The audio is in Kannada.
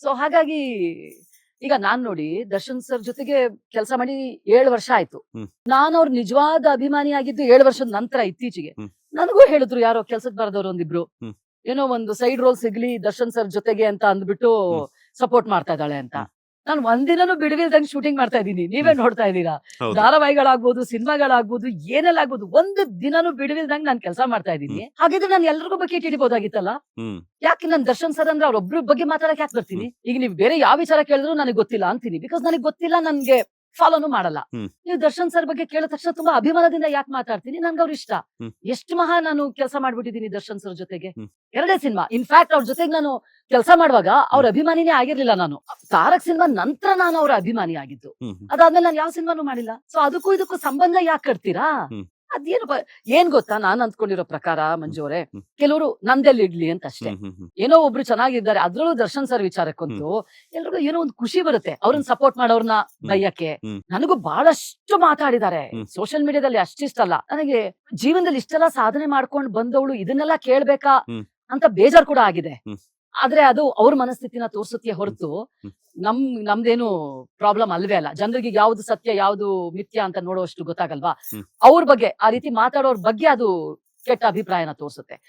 ಸೊ ಹಾಗಾಗಿ ಈಗ ನಾನ್ ನೋಡಿ ದರ್ಶನ್ ಸರ್ ಜೊತೆಗೆ ಕೆಲಸ ಮಾಡಿ 7 ವರ್ಷ ಆಯ್ತು. ನಾನು ಅವ್ರ ನಿಜವಾದ ಅಭಿಮಾನಿ ಆಗಿದ್ದು 7 ವರ್ಷದ ನಂತರ ಇತ್ತೀಚೆಗೆ. ನನಗೂ ಹೇಳಿದ್ರು ಯಾರೋ ಕೆಲ್ಸಕ್ಕೆ ಬರದವ್ರು ಒಂದಿಬ್ರು, ಏನೋ ಒಂದು ಸೈಡ್ ರೋಲ್ ಸಿಗ್ಲಿ ದರ್ಶನ್ ಸರ್ ಜೊತೆಗೆ ಅಂತ ಅಂದ್ಬಿಟ್ಟು ಸಪೋರ್ಟ್ ಮಾಡ್ತಾ ಇದ್ದಾಳೆ ಅಂತ. ನಾನು ಒಂದಿನೂ ಬಿಡುವಿಲ್ದಂಗ್ ಶೂಟಿಂಗ್ ಮಾಡ್ತಾ ಇದ್ದೀನಿ, ನೀವೇ ನೋಡ್ತಾ ಇದ್ದೀರಾ. ಧಾರಾವಾಹಿಗಳಾಗ್ಬೋದು, ಸಿನಿಮಾಗಳಾಗ್ಬೋದು, ಏನೆಲ್ಲ ಆಗ್ಬೋದು, ಒಂದು ದಿನಾನು ಬಿಡುವಿಲ್ದಂಗ್ ನಾನು ಕೆಲಸ ಮಾಡ್ತಾ ಇದ್ದೀನಿ. ಹಾಗಿದ್ರೆ ನಾನು ಎಲ್ರಿಗೂ ಬಕೆಟ್ ಹಿಡಿಬಹುದಾಗಿತ್ತಲ್ಲ. ಯಾಕೆ ನಾನು ದರ್ಶನ್ ಸರ್ ಅಂದ್ರೆ ಅವ್ರೊಬ್ರ ಬಗ್ಗೆ ಮಾತಾಡಕ್ ಯಾಕೆ ಬರ್ತೀನಿ? ಈಗ ನೀವು ಬೇರೆ ಯಾವ ವಿಚಾರ ಕೇಳಿದ್ರು ನನಗೆ ಗೊತ್ತಿಲ್ಲ ಅಂತೀನಿ, ಬಿಕಾಸ್ ನನಗೆ ಗೊತ್ತಿಲ್ಲ, ನನ್ಗೆ ಫಾಲೋನು ಮಾಡಲ್ಲ. ನೀವು ದರ್ಶನ್ ಸರ್ ಬಗ್ಗೆ ಕೇಳಿದ ತಕ್ಷಣ ತುಂಬಾ ಅಭಿಮಾನದಿಂದ ಯಾಕೆ ಮಾತಾಡ್ತೀನಿ? ನನ್ಗೆ ಅವ್ರ ಇಷ್ಟ. ಎಷ್ಟು ಮಹಾ ನಾನು ಕೆಲಸ ಮಾಡ್ಬಿಟ್ಟಿದೀನಿ ದರ್ಶನ್ ಸರ್ ಜೊತೆಗೆ, 2 ಸಿನಿಮಾ. ಇನ್ಫ್ಯಾಕ್ಟ್ ಅವ್ರ ಜೊತೆಗೆ ನಾನು ಕೆಲಸ ಮಾಡುವಾಗ ಅವ್ರ ಅಭಿಮಾನಿನೇ ಆಗಿರ್ಲಿಲ್ಲ. ನಾನು ತಾರಕ್ ಸಿನಿಮಾ ನಂತರ ನಾನು ಅವ್ರ ಅಭಿಮಾನಿ ಆಗಿದ್ದು. ಅದಾದ್ಮೇಲೆ ನಾನು ಯಾವ ಸಿನಿಮಾನು ಮಾಡಿಲ್ಲ. ಸೊ ಅದಕ್ಕೂ ಇದಕ್ಕೂ ಸಂಬಂಧ ಯಾಕೆ ಕಟ್ತೀರಾ? ಅದೇನು ಏನ್ ಗೊತ್ತಾ, ನಾನ್ ಅಂದ್ಕೊಂಡಿರೋ ಪ್ರಕಾರ ಮಂಜು ಅವರೇ, ಕೆಲವರು ನಂದೆಲ್ಲಿ ಇಡ್ಲಿ ಅಂತ ಅಷ್ಟೇ. ಏನೋ ಒಬ್ರು ಚೆನ್ನಾಗಿದ್ದಾರೆ, ಅದ್ರಲ್ಲೂ ದರ್ಶನ್ ಸರ್ ವಿಚಾರಕ್ಕಂತೂ ಎಲ್ರಿಗೂ ಏನೋ ಒಂದು ಖುಷಿ ಬರುತ್ತೆ ಅವ್ರನ್ನ ಸಪೋರ್ಟ್ ಮಾಡೋರ್ನ ಬೈಯಕ್ಕೆ. ನನಗೂ ಬಹಳಷ್ಟು ಮಾತಾಡಿದ್ದಾರೆ ಸೋಷಿಯಲ್ ಮೀಡಿಯಾದಲ್ಲಿ, ಅಷ್ಟಿಷ್ಟಲ್ಲ. ನನಗೆ ಜೀವನದಲ್ಲಿ ಇಷ್ಟೆಲ್ಲ ಸಾಧನೆ ಮಾಡ್ಕೊಂಡು ಬಂದವಳು ಇದನ್ನೆಲ್ಲ ಕೇಳ್ಬೇಕಾ ಅಂತ ಬೇಜಾರ್ ಕೂಡ ಆಗಿದೆ. ಆದ್ರೆ ಅದು ಅವ್ರ ಮನಸ್ಥಿತಿನ ತೋರ್ಸುತ್ತೆ ಹೊರತು ನಮ್ದೇನು ಪ್ರಾಬ್ಲಮ್ ಅಲ್ವೇ ಅಲ್ಲ. ಜನರಿಗೆ ಯಾವ್ದು ಸತ್ಯ ಯಾವ್ದು ಮಿಥ್ಯ ಅಂತ ನೋಡುವಷ್ಟು ಗೊತ್ತಾಗಲ್ವಾ. ಅವ್ರ ಬಗ್ಗೆ ಆ ರೀತಿ ಮಾತಾಡೋರ್ ಬಗ್ಗೆ ಅದು ಕೆಟ್ಟ ಅಭಿಪ್ರಾಯನ ತೋರ್ಸುತ್ತೆ.